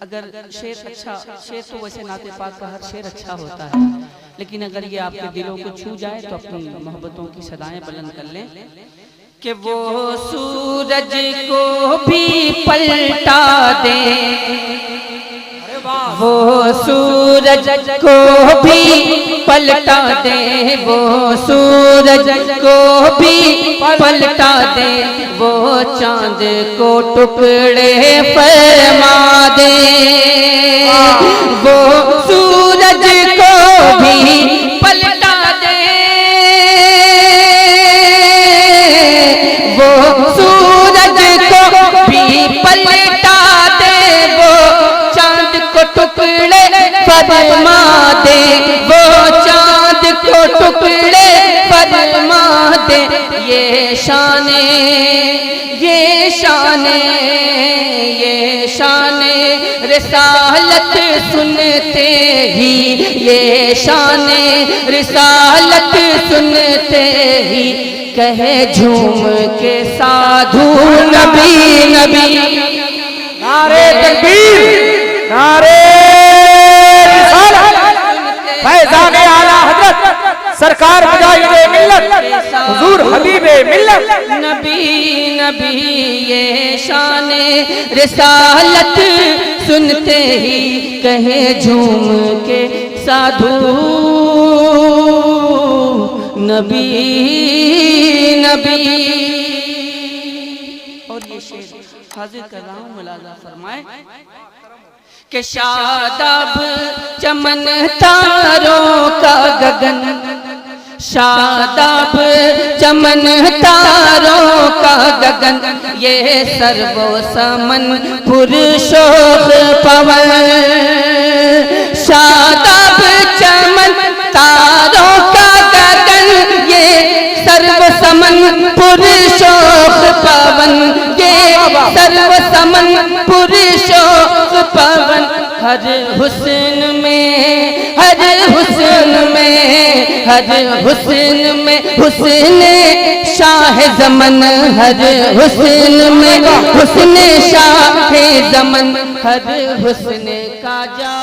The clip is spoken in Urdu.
اگر شعر تو ویسے نعت پاک کا ہر شعر اچھا ہوتا ہے، لیکن اگر یہ آپ کے دلوں کو چھو جائے تو اپنی محبتوں کی صدائیں بلند کر لیں کہ وہ سورج کو بھی پلٹا دے، وہ سورج کو بھی پلٹا دے، وہ سورج کو بھی پلٹا دے، وہ چاند کو ٹکڑے فرما دے، وہ سورج کو بھی پلٹا دے، وہ سورج کو بھی پلٹا دے، وہ چاند کو ٹکڑے فرما دے، وہ چاند کو ٹکڑے فرما دے، یہ شان رسالت سنتے ہی، یہ شان رسالت سنتے ہی کہے جھوم کے سادھو نبی نبی، نعرہ تکبیر، نعرہ رسالت، فیضان اعلیٰ حضرت سرکار مجاہد ملت حضور حبیب ملت، نبی نبی یہ شان رسالت سنتے ہی کہے جھوم کے سادھو نبی نبی۔ اور یہ شعر حاضر کر رہا ہوں، ملاحظہ فرمائے کہ شاداب چمن تاروں کا گگن، شاداب چمن تاروں کا گگن، یہ سرو و سمن پر شوق پون، شاداب چمن تاروں کا گگن، یہ سرو و سمن پر شوق پون، یہ سرو و سمن پر شوق پون، ہر حسن میں، ہر حسن میں، ہر حسن میں حسن شاہ زمن، ہر حسن میں حسن شاہ زمن، ہر حسن کا جا